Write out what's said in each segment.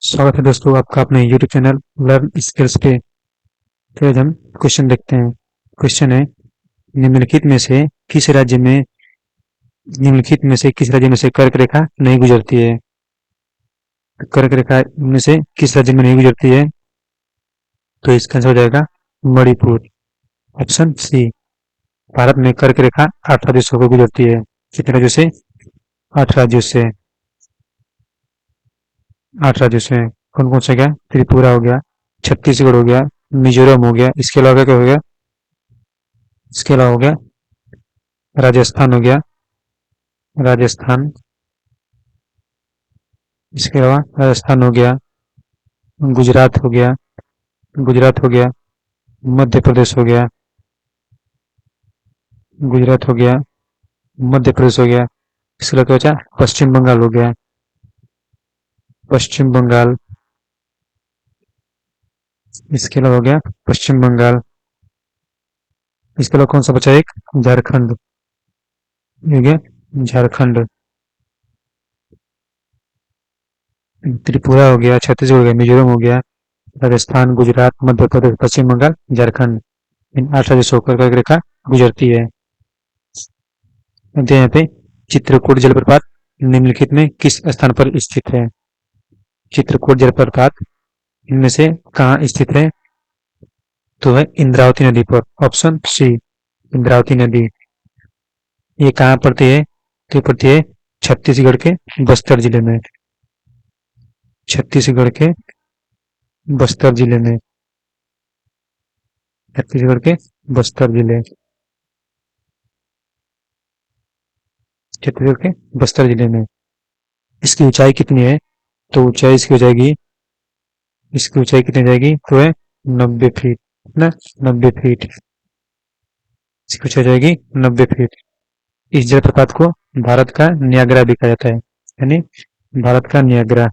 स्वागत है दोस्तों आपका अपने YouTube चैनल लर्न स्किल्स पे। तो आज हम क्वेश्चन देखते हैं। क्वेश्चन है, निम्नलिखित में से किस राज्य में किस राज्य में से कर्क रेखा नहीं गुजरती है। तो कर्क रेखा में से किस राज्य में नहीं गुजरती है, तो इसका आंसर हो जाएगा मणिपुर। Option C. भारत में कर्क रेखा 8 राज्यों से होकर गुजरती है। कितने राज्यों से? 8 राज्यों से। 8 राज्यों से कौन कौन से? क्या? त्रिपुरा हो गया, छत्तीसगढ़ हो गया, मिजोरम हो गया, इसके अलावा क्या हो गया? इसके अलावा हो गया राजस्थान हो गया, राजस्थान। इसके अलावा राजस्थान हो गया, गुजरात हो गया, गुजरात हो गया, मध्य प्रदेश हो गया, गुजरात हो गया, मध्य प्रदेश हो गया। इसके अलावा क्या बचा? पश्चिम बंगाल हो गया, पश्चिम बंगाल। इसके अलावा हो गया पश्चिम बंगाल। इसके अलावा कौन सा बचा? एक झारखंड हो गया, झारखंड। त्रिपुरा हो गया, छत्तीसगढ़ हो गया, मिजोरम हो गया, राजस्थान, गुजरात, मध्य प्रदेश, पश्चिम बंगाल, झारखंड। इन 8 राज्यों से होकर कर्क रेखा गुजरती है। यहाँ पे चित्रकूट जलप्रपात निम्नलिखित में किस स्थान पर स्थित है? चित्रकूट जलप्रपात इनमें से कहाँ स्थित है? तो है इंद्रावती नदी पर। ऑप्शन सी, इंद्रावती नदी। ये कहाँ पड़ती है? तो ये पड़ती है छत्तीसगढ़ के बस्तर जिले में। छत्तीसगढ़ के बस्तर जिले में। छत्तीसगढ़ के बस्तर जिले। छत्तीसगढ़ के बस्तर जिले में। इसकी ऊंचाई कितनी है? तो ऊंचाई इसकी हो जाएगी, इसकी ऊंचाई कितनी जाएगी? तो है 90 फीट ना, 90 फीट। इसकी ऊंचाई हो जाएगी 90 फीट। इस जलप्रपात को भारत का नियाग्रा भी कहा जाता है, यानी भारत का नियाग्रा,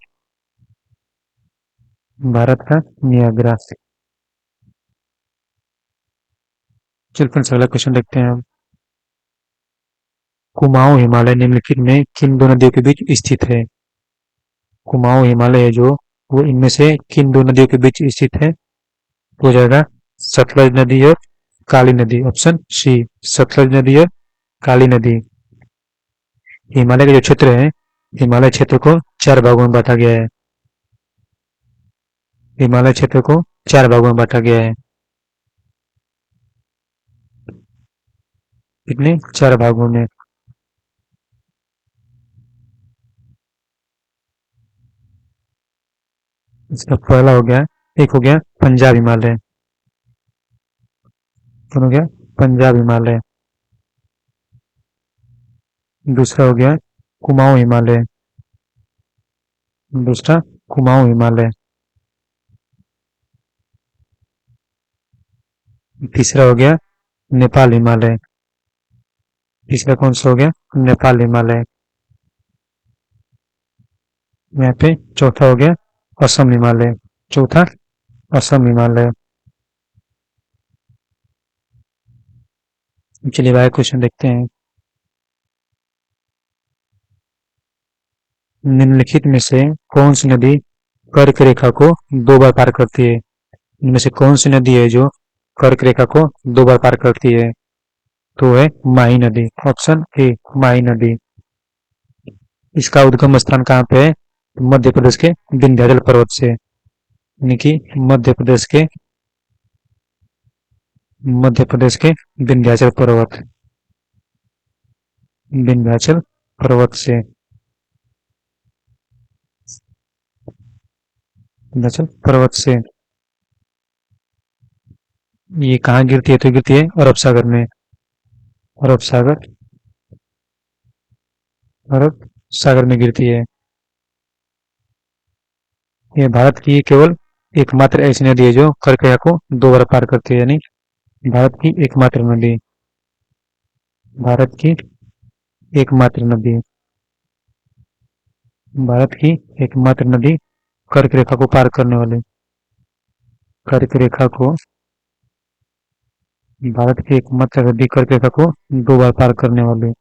भारत का नियाग्रा। चल फ्रेंड्स, अगला क्वेश्चन देखते हैं हम। कुमाऊं हिमालय निम्नलिखित में किन दो नदियों के बीच स्थित है? कुमाऊं हिमालय है जो, वो इनमें से किन दो नदियों के बीच स्थित है? हो जाएगा सतलज नदी और काली नदी। ऑप्शन सी, सतलज नदी और काली नदी। हिमालय का जो क्षेत्र है, हिमालय क्षेत्र को 4 भागों में बांटा गया है। हिमालय क्षेत्र को 4 भागों में बांटा गया है। कितने? 4 भागों में। इसका पहला हो गया, एक हो गया पंजाब हिमालय। कौन हो गया? पंजाब हिमालय। दूसरा हो गया कुमाऊं हिमालय। दूसरा कुमाऊं हिमालय। तीसरा हो गया नेपाल हिमालय। तीसरा कौन सा हो गया? नेपाल हिमालय। यहाँ पे चौथा हो गया असम हिमालय। चौथा असम हिमालय। चलिए भाई क्वेश्चन देखते हैं। निम्नलिखित में से कौन सी नदी कर्क रेखा को 2 बार पार करती है? इनमें से कौन सी नदी है जो कर्क रेखा को 2 बार पार करती है? तो है माही नदी। ऑप्शन ए, माही नदी। इसका उद्गम स्थान कहाँ पे है? मध्य प्रदेश के विंध्याचल पर्वत से, यानी कि मध्य प्रदेश के विंध्याचल पर्वत, विंध्याचल पर्वत से, विंध्याचल पर्वत से। ये कहाँ गिरती है? तो गिरती है अरब सागर में। अरब सागर, अरब सागर में गिरती है। ये भारत की केवल एकमात्र ऐसी नदी है जो कर्क रेखा को 2 बार पार करती है, यानी भारत की एकमात्र नदी, भारत की एकमात्र नदी, भारत की एकमात्र नदी कर्क रेखा को पार करने वाली, कर्क रेखा को, भारत की एकमात्र नदी कर्क रेखा को 2 बार पार करने वाली,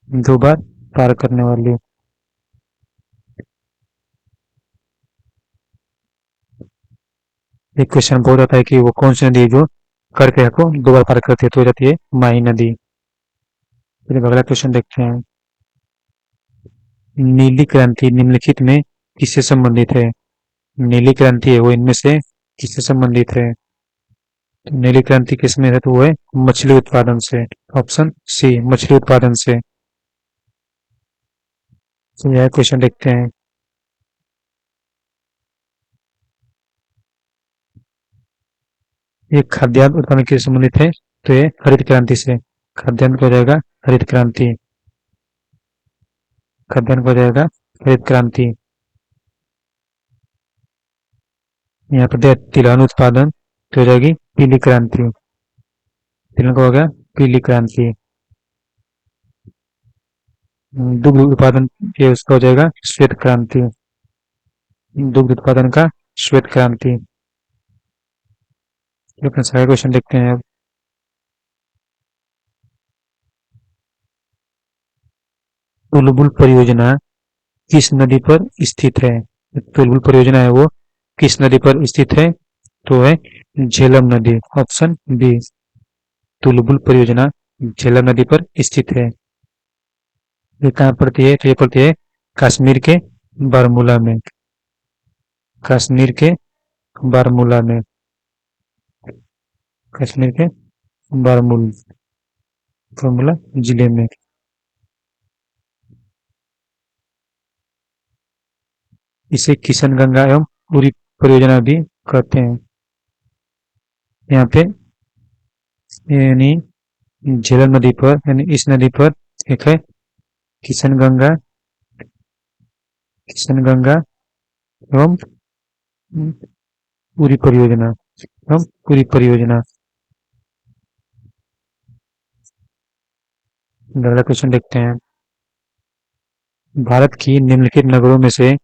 2 बार पार करने वाली। एक क्वेश्चन बहुत आता है कि वो कौन सी नदी है जो करके को 2 बार पार करती है, तो हो जाती है माही नदी। फिर अगला क्वेश्चन देखते हैं। नीली क्रांति निम्नलिखित में किससे संबंधित है? नीली क्रांति है वो इनमें से किससे संबंधित है? तो नीली क्रांति किसमें है? तो वो है मछली उत्पादन से। ऑप्शन सी, मछली उत्पादन से। तो यह क्वेश्चन देखते हैं। ये खाद्यान्न उत्पादन किससे संबंधित है? तो ये हरित क्रांति से। खाद्यान्न को हो जाएगा हरित क्रांति। खाद्यान्न को हो जाएगा हरित क्रांति। यहाँ पर दिया तिलहन उत्पादन, तो हो जाएगी पीली क्रांति। तिलहन को हो गया पीली क्रांति। दुग्ध उत्पादन ये उसका हो जाएगा श्वेत क्रांति। दुग्ध उत्पादन का श्वेत क्रांति। अपना सारा क्वेश्चन देखते हैं अब। बुलबुल परियोजना किस नदी पर स्थित है? बुलबुल परियोजना है वो किस नदी पर स्थित है? तो है झेलम नदी। ऑप्शन बी, बुलबुल परियोजना झेलम नदी पर स्थित है। ये कहाँ पड़ती है? तो ये पड़ती है कश्मीर के बारामूला में। कश्मीर के बारामूला में। कश्मीर के बारामूला बारामूला जिले में। इसे किशनगंगा एवं उरी परियोजना भी कहते हैं। यहाँ पे यानी झेलम नदी पर यानी इस नदी पर एक है किशनगंगा किशनगंगा एवं उरी परियोजना एवं उरी परियोजना। अगला क्वेश्चन देखते हैं। भारत की निम्नलिखित नगरों में से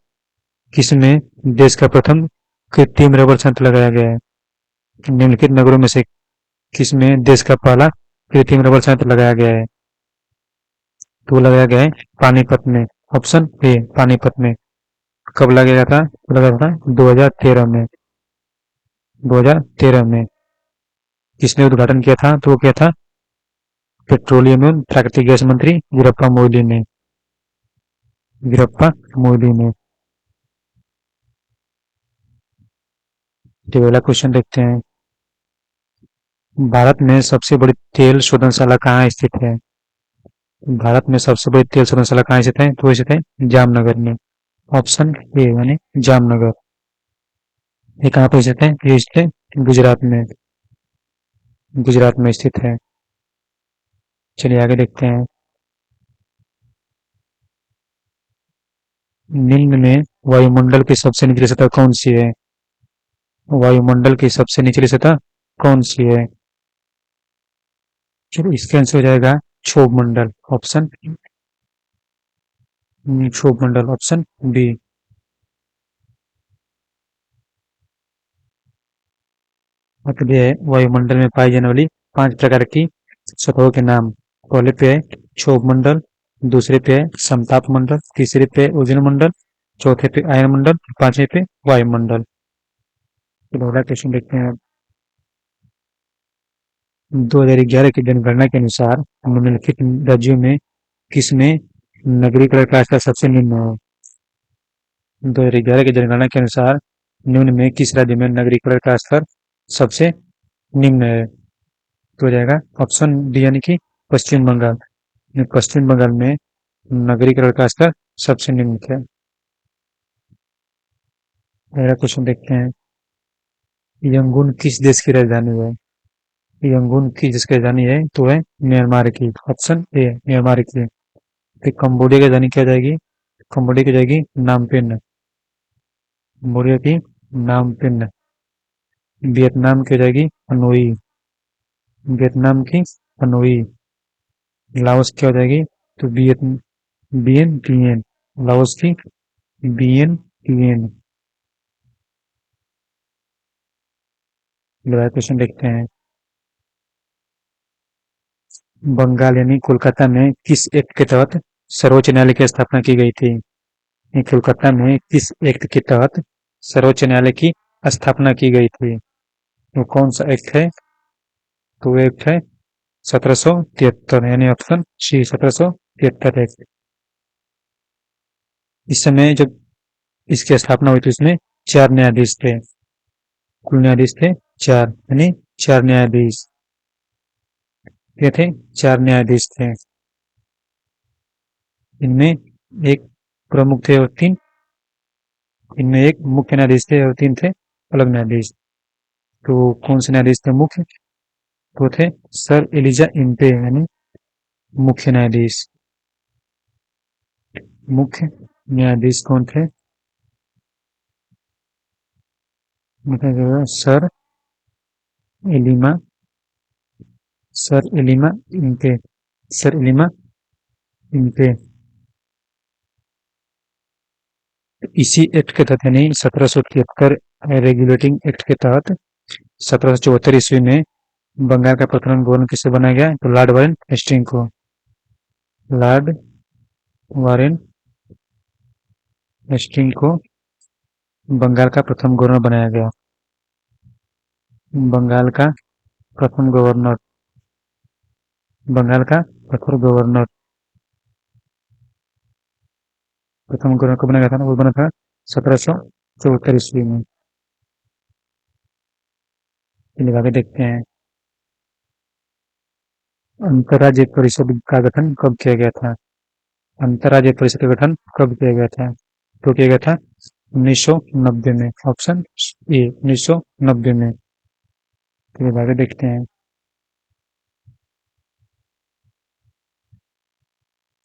किसमें देश का प्रथम कृत्रिम रबर संयंत्र लगाया गया है? निम्नलिखित नगरों में से किसमें देश का पहला कृत्रिम रबर संयंत्र लगाया गया है? तो लगाया गया है पानीपत में। ऑप्शन ए, पानीपत में। कब लगाया था? तो लगाया था 2013 में। 2013 में। किसने उद्घाटन किया था? तो वो किया था पेट्रोलियम एवं प्राकृतिक गैस मंत्री वीरप्पा मोइली ने। वीरप्पा मोइली ने। तो अगला क्वेश्चन देखते हैं। भारत में सबसे बड़ी तेल शोधनशाला कहाँ स्थित है? भारत में सबसे बड़ी तेल शोधनशाला कहाँ स्थित है? तो स्थित है जामनगर में। ऑप्शन ए यानी जामनगर। ये कहाँ पर स्थित है? ये स्थित है गुजरात में। गुजरात में स्थित है। चलिए आगे देखते हैं। निम्न में वायुमंडल की सबसे निचली सतह कौन सी है? वायुमंडल की सबसे निचली सतह कौन सी है? चलो इसका आंसर हो जाएगा क्षोभ मंडल। ऑप्शन क्षोभ मंडल। Option B. मतलब यह है वायुमंडल में पाई जाने वाली 5 प्रकार की सतहों के नाम। पहले पे है क्षोभ मंडल, दूसरे पे है समताप मंडल, तीसरे पे ओजोन मंडल, चौथे पे आयन मंडल, पांचवे पे वायुमंडल। तो अगला क्वेश्चन देखते हैं। 2011 की जनगणना के अनुसार निम्नलिखित राज्यों में किसमें नगरीकरण का स्तर सबसे निम्न है? 2011 की जनगणना के अनुसार निम्न में किस राज्य में नगरीकरण का स्तर सबसे निम्न है? तो हो जाएगा ऑप्शन डी यानी कि पश्चिम बंगाल। पश्चिम बंगाल में नगरीकरण का स्तर सबसे निम्न है। अगला क्वेश्चन देखते हैं। यंगून किस देश की राजधानी है? यंगून की जिसकी राजधानी है तो है म्यांमार की। ऑप्शन ए म्यांमार की। फिर कंबोडिया की राजधानी क्या जाएगी? कंबोडिया की जाएगी नामपिन। कंबोडिया की नामपिन। वियतनाम की जाएगी हनोई। वियतनाम की हनोई। लाओस क्या हो जाएगी? तो बीएन टीएन। लाओस की बीएन टीएन। क्वेश्चन देखते हैं। बंगाल यानी कोलकाता में किस एक्ट के तहत सर्वोच्च न्यायालय की स्थापना की गई थी? कोलकाता में किस एक्ट के तहत सर्वोच्च न्यायालय की स्थापना की गई थी? वो कौन सा एक्ट है? तो वो एक्ट है 1773, यानी ऑप्शन सी 1773 एक्ट। इस समय जब इसकी स्थापना हुई थी इसमें 4 न्यायाधीश थे। कुल न्यायाधीश थे 4, यानी 4 न्यायाधीश। ये थे 4 न्यायाधीश थे। इनमें एक प्रमुख थे और 3, इनमें एक मुख्य न्यायाधीश थे और 3 थे अलग न्यायाधीश। तो कौन से न्यायाधीश थे मुख्य? तो थे सर एलिजा इम्पे, यानी मुख्य न्यायाधीश। मुख्य न्यायाधीश कौन थे? मतलब sir Elijah sir Elijah Impey sir Elijah Impey. इसी एक्ट के तहत, यानी 1773 रेगुलेटिंग एक्ट के तहत 1774 ईस्वी में बंगाल का प्रथम गवर्नर किसे बनाया गया? तो लॉर्ड वारेन हेस्टिंग को। लॉर्ड वारेन हेस्टिंग को बंगाल का प्रथम गवर्नर बनाया गया। बंगाल का प्रथम गवर्नर बंगाल का प्रथम गवर्नर प्रथम गवर्नर को बनाया गया था ना, वो बना था 1774 ईस्वी में। लगा के देखते हैं। अंतर्राज्य परिषद का गठन कब किया गया था? अंतर्राज्य परिषद का गठन कब किया गया था? तो किया गया था 1990 में। ऑप्शन ए 1990 में। तो आगे देखते हैं।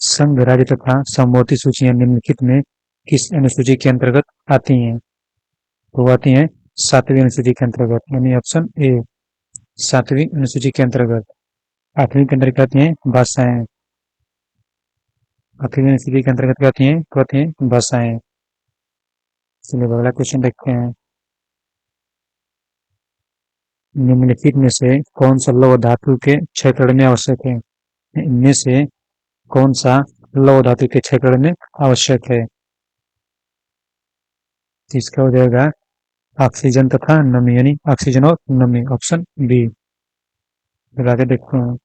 संघ राज्य तथा समवर्ती सूचियां निम्नलिखित में किस अनुसूची के अंतर्गत आती हैं? तो आती हैं 7वीं अनुसूची के अंतर्गत, यानी ऑप्शन ए 7वीं अनुसूची के अंतर्गत। 8वीं के अंतर्गत आती हैं भाषाएं। 8वीं अनुसूची के अंतर्गत क्या आती हैं? तो आती हैं भाषाएं। चलिए अगला क्वेश्चन देखते हैं। निम्नलिखित में से कौन सा लौह धातु के क्षयकरण में आवश्यक है? इनमें से कौन सा लौह धातु के क्षयकरण में आवश्यक है? तो इसका हो जाएगा ऑक्सीजन तथा नमी, यानी ऑक्सीजन और नमी। Option B. लगा के देखते हैं।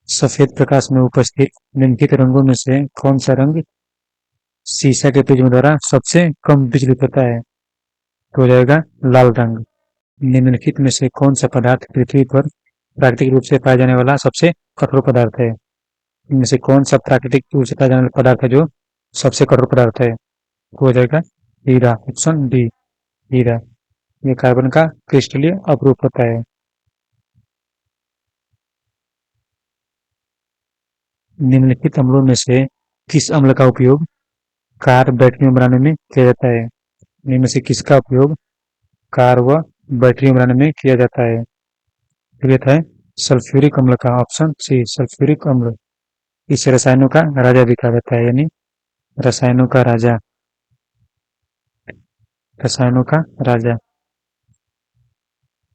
सफेद प्रकाश में उपस्थित निम्नलिखित रंगों में से कौन सा रंग सीसा के प्रिज्म द्वारा सबसे कम विचलित होता है? तो हो जाएगा लाल रंग। निम्नलिखित में से कौन सा पदार्थ पृथ्वी पर प्राकृतिक रूप से पाया जाने वाला सबसे कठोर पदार्थ है? इनमें से कौन सा प्राकृतिक रूप से पाया जाने वाला पदार्थ है जो सबसे कठोर पदार्थ है? तो हो जाएगा हीरा। ऑप्शन डी हीरा। ये कार्बन का क्रिस्टलीय अपरूप होता है। निम्नलिखित अम्लों में से किस अम्ल का उपयोग कार बैटरियों बनाने में किया जाता है? इनमें से किसका उपयोग कार व बैटरियों बनाने में किया जाता है? तो ये है सल्फ्यूरिक अम्ल का। ऑप्शन सी सल्फ्यूरिक अम्ल। इसे रसायनों का राजा भी कहा जाता है, यानी रसायनों का राजा। रसायनों का राजा,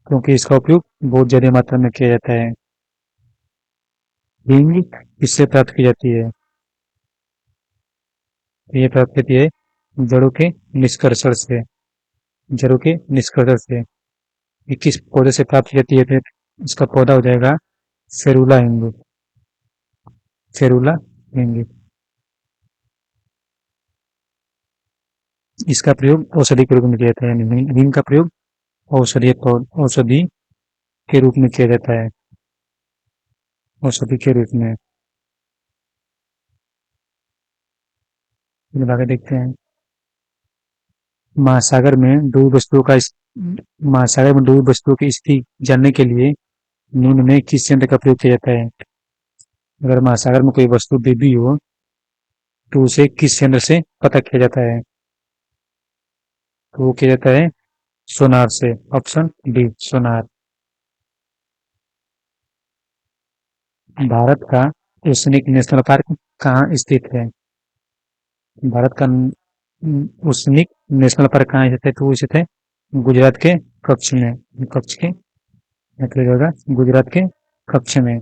क्योंकि इसका उपयोग बहुत ज्यादा मात्रा में किया जाता है। हींग किससे प्राप्त की जाती है? ये प्राप्त होती है जड़ों के निष्कर्षण से। जड़ों के निष्कर्षण से। ये किस पौधे से प्राप्त की जाती है? फिर इसका पौधा हो जाएगा फेरुला हींग। फेरुला हींग। इसका प्रयोग औषधि के रूप में किया जाता है, यानी हींग का प्रयोग औषधि के रूप में किया जाता है। औषधि के रूप में। आगे देखते हैं। महासागर में डूबी वस्तुओं का महासागर में डूबी वस्तुओं की स्थिति जानने के लिए निम्न में किस यंत्र का प्रयोग किया जाता है? अगर महासागर में कोई वस्तु डूबी हो तो उसे किस यंत्र से पता किया जाता है? तो वो किया जाता है सोनार से। ऑप्शन डी सोनार। भारत का ओसनिक नेशनल पार्क कहाँ स्थित है? भारत का ओसनिक नेशनल पार्क कहाँ स्थित है? तो वो स्थित है गुजरात के कच्छ में। कच्छ के मतलब होगा गुजरात के कच्छ में।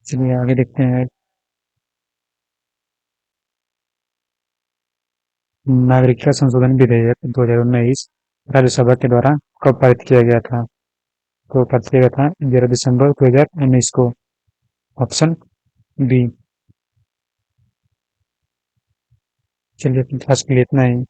चलिए आगे देखते हैं। नागरिकता संशोधन विधेयक 2019 राज्यसभा के द्वारा कब पारित किया गया था? तो पारित किया गया था 11 दिसंबर 2019 को। Option B. चलिए, आज के लिए इतना ही।